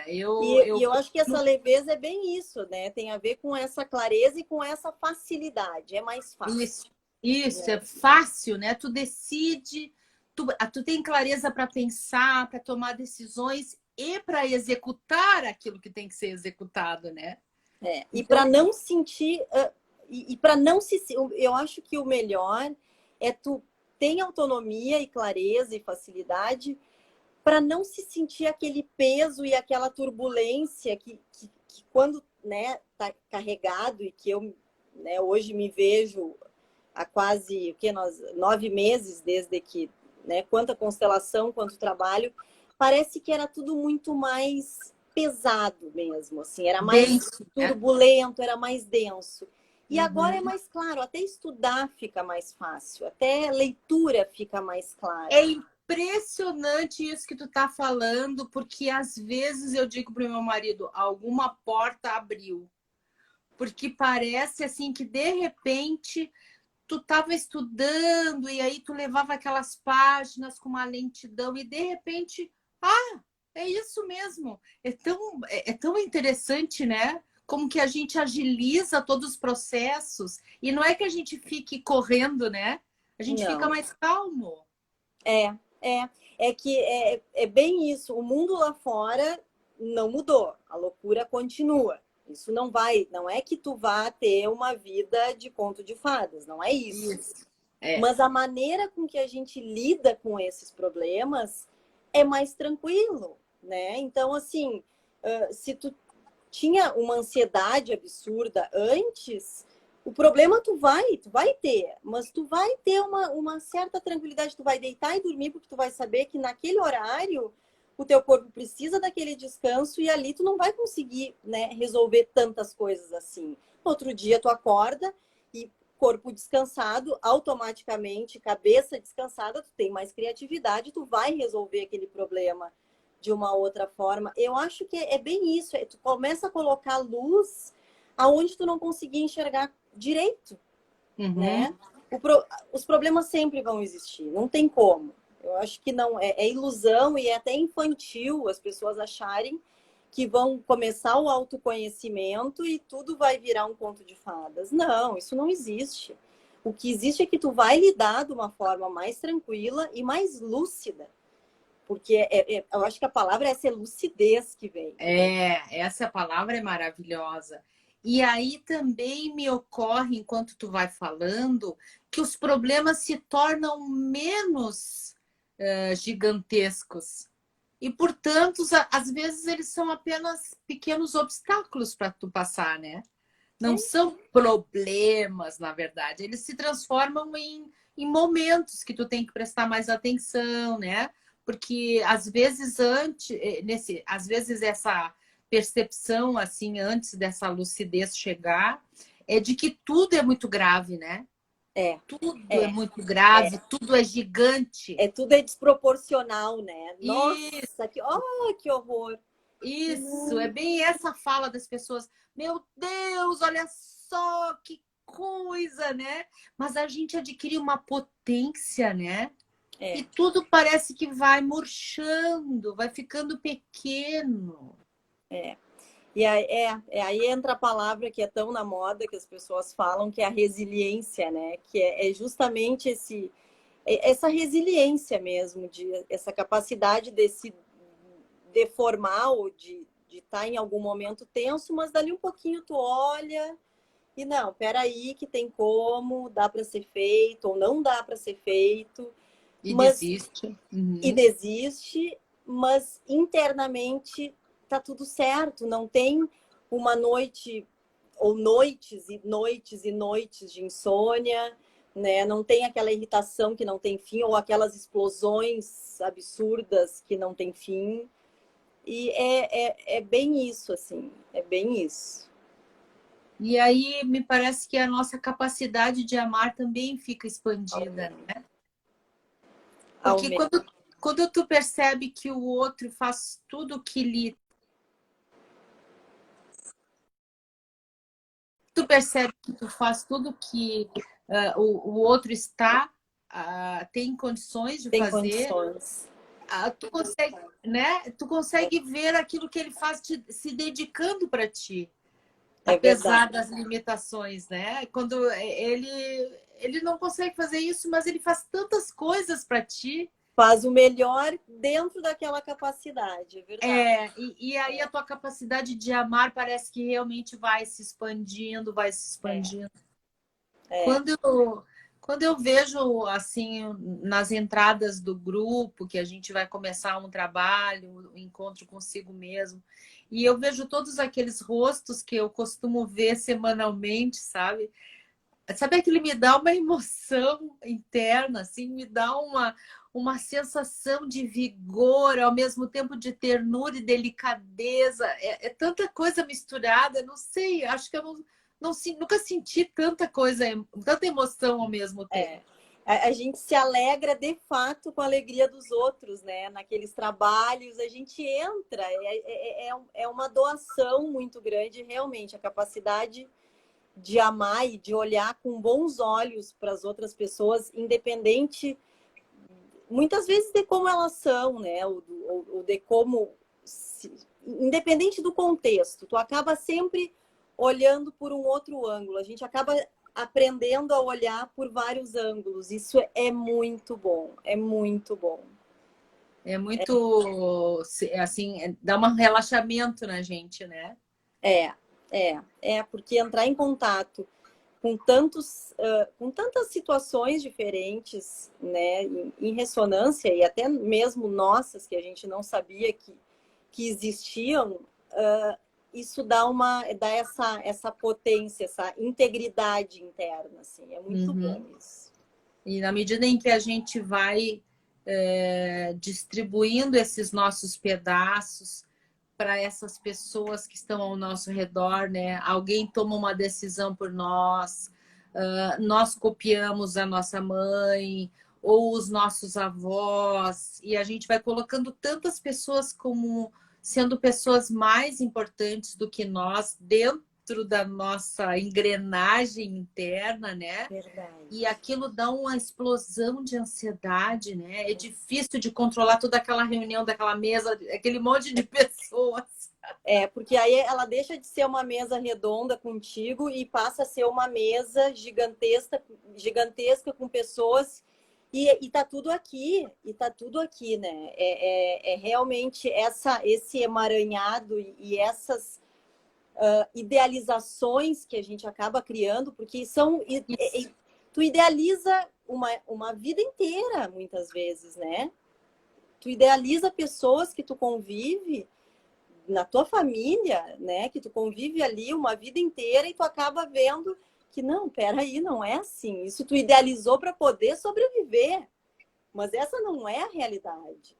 E eu acho que essa leveza é bem isso, né? Tem a ver com essa clareza e com essa facilidade. É mais fácil. Isso, é fácil, né? Tu decide, tu tem clareza para pensar, para tomar decisões e para executar aquilo que tem que ser executado, né? E Então, para não sentir, e para não se. Eu acho que o melhor é tu ter autonomia e clareza e facilidade para não se sentir aquele peso e aquela turbulência que quando, né, tá carregado e que eu, né, hoje me vejo há quase 9 meses desde que, né, quanto a constelação, quanto trabalho, parece que era tudo muito mais pesado mesmo, assim, era mais denso, né? turbulento, era mais denso. E agora é mais claro, até estudar fica mais fácil, até leitura fica mais clara. É impressionante isso que tu tá falando, porque às vezes eu digo para o meu marido, alguma porta abriu. Porque parece assim que de repente tu estava estudando e aí tu levava aquelas páginas com uma lentidão e de repente, é isso mesmo. É tão interessante, né? Como que a gente agiliza todos os processos e não é que a gente fique correndo, né? A gente fica mais calmo. É que é bem isso. O mundo lá fora não mudou, a loucura continua. Isso não é que tu vá ter uma vida de conto de fadas, não é isso. Mas a maneira com que a gente lida com esses problemas é mais tranquilo, né? Então, assim, se tu tinha uma ansiedade absurda antes, o problema tu vai ter, mas tu vai ter uma certa tranquilidade, tu vai deitar e dormir porque tu vai saber que naquele horário o teu corpo precisa daquele descanso e ali tu não vai conseguir, né, resolver tantas coisas assim. Outro dia tu acorda e corpo descansado, automaticamente, cabeça descansada, tu tem mais criatividade, tu vai resolver aquele problema de uma outra forma. Eu acho que é bem isso, tu começa a colocar luz aonde tu não conseguia enxergar direito, né? Os problemas sempre vão existir, não tem como. Eu acho que não é ilusão e é até infantil as pessoas acharem que vão começar o autoconhecimento e tudo vai virar um conto de fadas. Não, isso não existe. O que existe é que tu vai lidar de uma forma mais tranquila e mais lúcida. Porque eu acho que a palavra é essa lucidez que vem. Essa palavra é maravilhosa. E aí também me ocorre, enquanto tu vai falando, que os problemas se tornam menos gigantescos. E, portanto, às vezes eles são apenas pequenos obstáculos para tu passar, né? Não são problemas, na verdade. Eles se transformam em momentos que tu tem que prestar mais atenção, né? Porque às vezes às vezes essa percepção assim antes dessa lucidez chegar é de que tudo é muito grave, né? Tudo é muito grave, tudo é gigante. Tudo é desproporcional, né? Isso. Nossa, que horror. Isso, é bem essa fala das pessoas. Meu Deus, olha só que coisa, né? Mas a gente adquire uma potência, né? E tudo parece que vai murchando, vai ficando pequeno. E aí entra a palavra que é tão na moda que as pessoas falam, que é a resiliência, né? Que é justamente essa resiliência mesmo, essa capacidade de se deformar ou de estar em algum momento tenso, mas dali um pouquinho tu olha e não, peraí que tem como, dá para ser feito ou não dá para ser feito. E desiste. E desiste, mas internamente tá tudo certo, não tem uma noite ou noites e noites e noites de insônia, né? Não tem aquela irritação que não tem fim ou aquelas explosões absurdas que não tem fim. E é bem isso, assim, é bem isso. E aí me parece que a nossa capacidade de amar também fica expandida, né? Porque quando tu percebe que o outro faz tudo o que lhe... Tu percebe que tu faz tudo que o outro tem condições de fazer. Condições. tu consegue, né? Tu consegue ver aquilo que ele faz se dedicando para ti, É apesar verdade. das limitações, né? Quando ele não consegue fazer isso, mas ele faz tantas coisas para ti. Faz o melhor dentro daquela capacidade, é verdade. E aí a tua capacidade de amar parece que realmente vai se expandindo, vai se É, expandindo. é. Quando eu vejo assim nas entradas do grupo que a gente vai começar um trabalho, um encontro consigo mesmo, e eu vejo todos aqueles rostos que eu costumo ver semanalmente, sabe? Sabe aquele me dá uma emoção interna, assim, me dá uma sensação de vigor, ao mesmo tempo de ternura e delicadeza. É tanta coisa misturada, não sei, acho que eu nunca senti tanta coisa, tanta emoção ao mesmo tempo. É. A gente se alegra de fato com a alegria dos outros, né? Naqueles trabalhos, a gente entra, é uma doação muito grande, realmente, a capacidade de amar e de olhar com bons olhos para as outras pessoas, independente, muitas vezes, de como elas são, né? Ou de como, independente do contexto, tu acaba sempre olhando por um outro ângulo, a gente acaba aprendendo a olhar por vários ângulos. Isso é muito bom, é muito bom. É muito, assim, dá um relaxamento na gente, né? É, porque entrar em contato com tantas situações diferentes, né, em ressonância e até mesmo nossas que a gente não sabia que existiam, isso dá essa potência, essa integridade interna, assim, é muito bom Uhum. isso. E na medida em que a gente vai distribuindo esses nossos pedaços para essas pessoas que estão ao nosso redor, né? Alguém toma uma decisão por nós, nós copiamos a nossa mãe ou os nossos avós, e a gente vai colocando tantas pessoas como sendo pessoas mais importantes do que nós dentro da nossa engrenagem interna, né? Verdade. E aquilo dá uma explosão de ansiedade, né? É difícil de controlar toda aquela reunião daquela mesa, aquele monte de pessoas. Porque aí ela deixa de ser uma mesa redonda contigo e passa a ser uma mesa gigantesca, gigantesca com pessoas e tá tudo aqui, né? É realmente esse emaranhado e essas idealizações que a gente acaba criando, porque tu idealiza uma vida inteira, muitas vezes, né? Tu idealiza pessoas que tu convive na tua família, né? Que tu convive ali uma vida inteira e tu acaba vendo que não, peraí, não é assim. Isso tu idealizou para poder sobreviver, mas essa não é a realidade.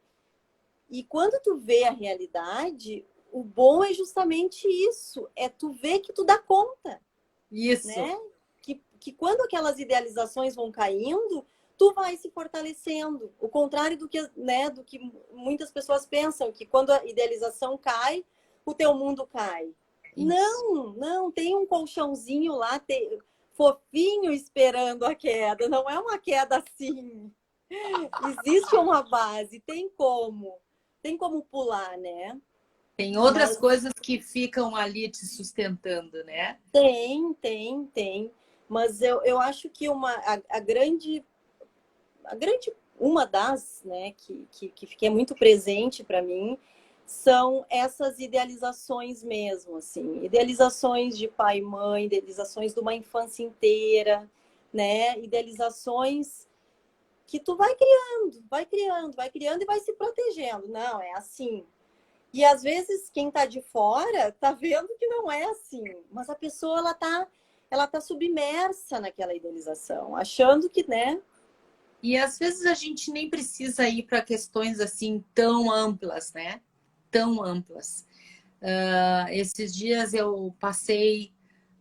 E quando tu vê a realidade, o bom é justamente isso, é tu ver que tu dá conta, Isso. né? Que quando aquelas idealizações vão caindo, tu vai se fortalecendo. O contrário do que, né, do que muitas pessoas pensam, que quando a idealização cai, o teu mundo cai. Isso. Não, tem um colchãozinho lá, fofinho esperando a queda. Não é uma queda assim. Existe uma base, tem como pular, né? Tem outras Mas coisas que ficam ali te sustentando, né? tem. Mas eu acho que a grande, uma das, né, que é muito presente para mim, são essas idealizações mesmo, assim, idealizações de pai e mãe, idealizações de uma infância inteira, né, idealizações que tu vai criando e vai se protegendo. Não, é assim. E às vezes quem tá de fora tá vendo que não é assim, mas a pessoa ela tá submersa naquela idealização, achando que, né? E às vezes a gente nem precisa ir para questões assim tão amplas, né? Tão amplas. Esses dias eu passei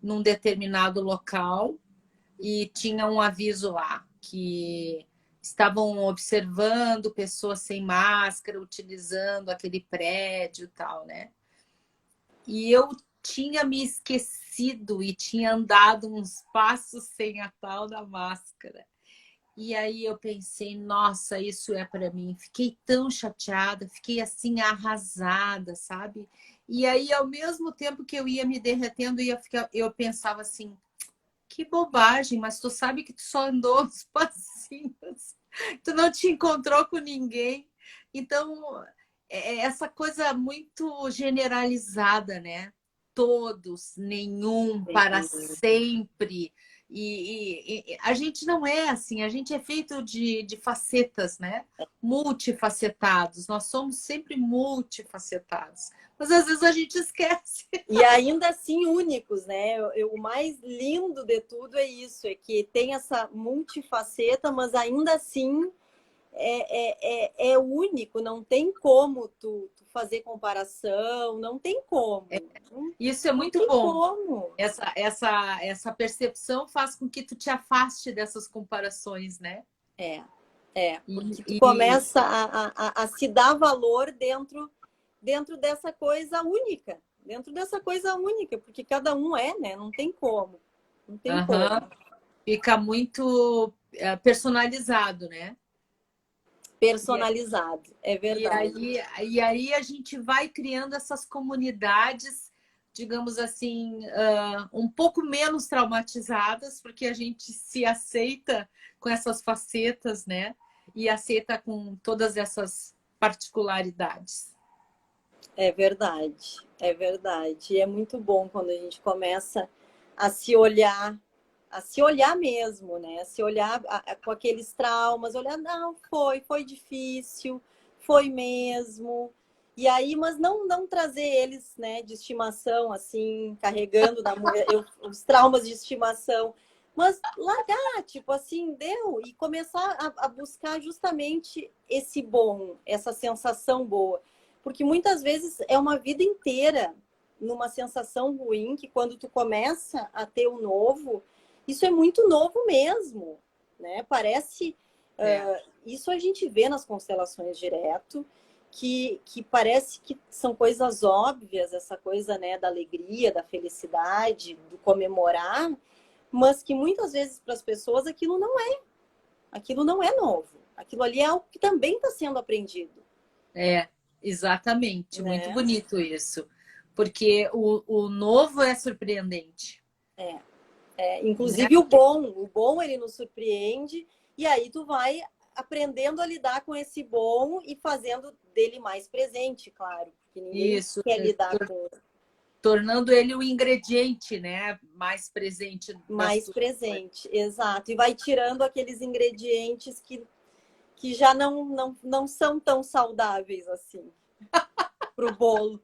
num determinado local e tinha um aviso lá que estavam observando pessoas sem máscara, utilizando aquele prédio e tal, né? E eu tinha me esquecido e tinha andado uns passos sem a tal da máscara. E aí eu pensei, nossa, isso é para mim. Fiquei tão chateada, fiquei assim arrasada, sabe? E aí, ao mesmo tempo que eu ia me derretendo, eu pensava assim, que bobagem, mas tu sabe que tu só andou uns passinhos, tu não te encontrou com ninguém. Então, essa coisa muito generalizada, né? Todos, nenhum, para sempre. E a gente não é assim, a gente é feito de facetas, né? Multifacetados, nós somos sempre multifacetados. Mas às vezes a gente esquece. E ainda assim únicos, né? O mais lindo de tudo é isso, é que tem essa multifaceta, mas ainda assim é único, não tem como tu fazer comparação, não tem como. Isso é muito tem bom. Como. Essa percepção faz com que tu te afaste dessas comparações, né? Porque tu começa a se dar valor dentro dessa coisa única. Dentro dessa coisa única, porque cada um né? Não tem como. Não tem como. Fica muito personalizado, né? Personalizado, é verdade. E aí a gente vai criando essas comunidades, digamos assim, um pouco menos traumatizadas, porque a gente se aceita com essas facetas, né? E aceita com todas essas particularidades. É verdade, é verdade. E é muito bom quando a gente começa a se olhar mesmo, né? A se olhar com aqueles traumas, olhar, não, foi difícil, foi mesmo. E aí, mas não trazer eles, né, de estimação, assim, carregando os traumas de estimação, mas largar, tipo assim, deu, e começar a buscar justamente esse bom, essa sensação boa. Porque muitas vezes é uma vida inteira numa sensação ruim que quando tu começa a ter o novo, isso é muito novo mesmo, né? Parece... isso a gente vê nas constelações direto, que parece que são coisas óbvias, essa coisa, né, da alegria, da felicidade, do comemorar, mas que muitas vezes para as pessoas aquilo não é novo. Aquilo ali é algo que também está sendo aprendido. Exatamente. Né? Muito bonito isso. Porque o novo é surpreendente. Inclusive né? o bom ele nos surpreende, e aí tu vai aprendendo a lidar com esse bom e fazendo dele mais presente, claro, porque ninguém Isso, quer lidar com tornando ele o ingrediente, né, mais presente das mais tuas presente, exato, e vai tirando aqueles ingredientes que já não são tão saudáveis assim pro bolo.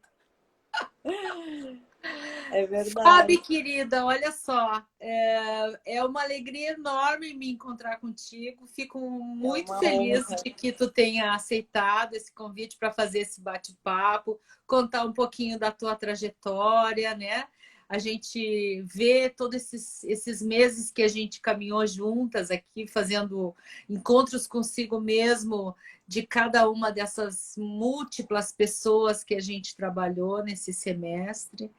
É Fábio, verdade. querida, olha só, é uma alegria enorme me encontrar contigo. Fico É muito uma feliz honra. de que tu tenha aceitado esse convite para fazer esse bate-papo, contar um pouquinho da tua trajetória, né? A gente vê todos esses meses que a gente caminhou juntas aqui, fazendo encontros consigo mesmo, de cada uma dessas múltiplas pessoas que a gente trabalhou nesse semestre.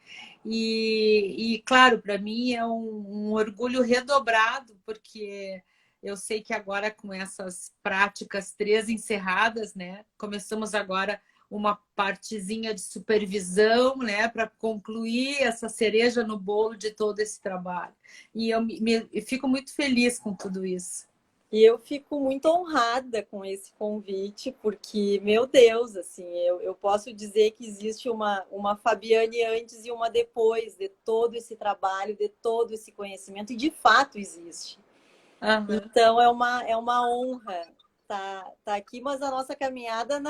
Claro, para mim é um orgulho redobrado, porque eu sei que agora com essas práticas 3 encerradas, né, começamos agora uma partezinha de supervisão, né, para concluir essa cereja no bolo de todo esse trabalho. E eu fico muito feliz com tudo isso. E eu fico muito honrada com esse convite, porque, meu Deus, assim, eu posso dizer que existe uma Fabiane antes e uma depois de todo esse trabalho, de todo esse conhecimento, e de fato existe. Uhum. Então, é uma honra tá aqui, mas a nossa caminhada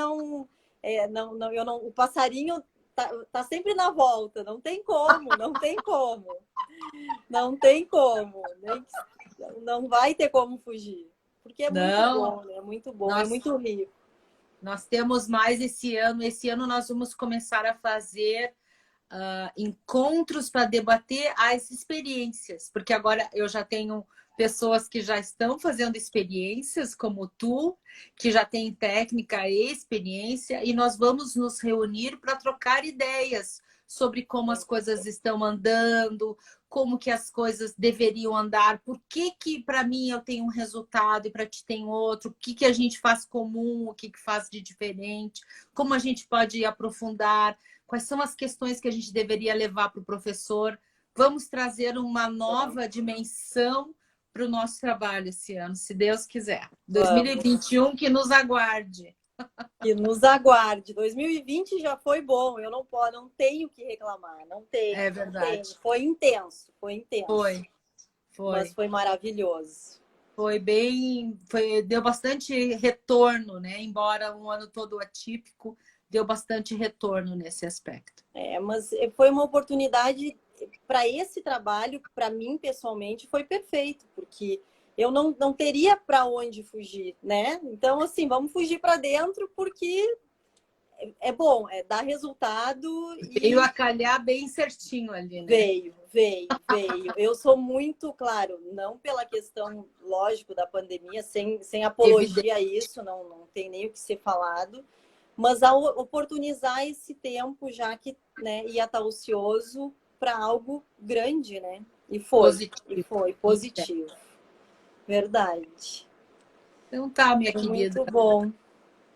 o passarinho tá sempre na volta, não tem como, não tem como. Não tem como, não vai ter como fugir, porque é muito Não, bom, né? É muito bom, é nós muito rico. nós temos mais esse ano. Esse ano nós vamos começar a fazer encontros para debater as experiências, porque agora eu já tenho pessoas que já estão fazendo experiências, como tu, que já tem técnica e experiência, e nós vamos nos reunir para trocar ideias sobre como as coisas estão andando, como que as coisas deveriam andar, por que que para mim eu tenho um resultado e para ti tem outro, o que que a gente faz comum, o que que faz de diferente, como a gente pode aprofundar, quais são as questões que a gente deveria levar para o professor. Vamos trazer uma nova dimensão para o nosso trabalho esse ano, se Deus quiser. 2021 que nos aguarde. Que nos aguarde. 2020 já foi bom, eu não tenho que reclamar, não tenho. É verdade. Não tenho. Foi intenso. Foi. Mas foi maravilhoso. Deu bastante retorno, né? Embora um ano todo atípico, deu bastante retorno nesse aspecto. Mas foi uma oportunidade para esse trabalho, para mim pessoalmente, foi perfeito, porque eu não teria para onde fugir, né? Então, assim, vamos fugir para dentro, porque é bom, dá resultado. Veio a calhar bem certinho ali, né? Veio. Eu sou muito, claro, não pela questão, lógico, da pandemia, sem apologia a isso, não tem nem o que ser falado, mas ao oportunizar esse tempo, já que, né, ia estar ocioso para algo grande, né? E foi positivo. Verdade. Então tá, minha querida. Muito bom.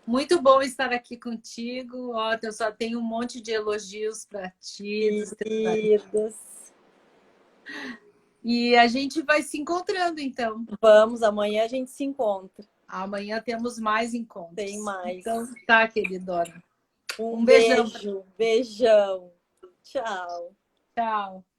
Muito bom estar aqui contigo. Ó, eu só tenho um monte de elogios para ti. Queridas. E a gente vai se encontrando, então. Vamos, amanhã a gente se encontra. Amanhã temos mais encontros. Tem mais. Então tá, queridona. Um beijão. Beijão. Tchau. Tchau.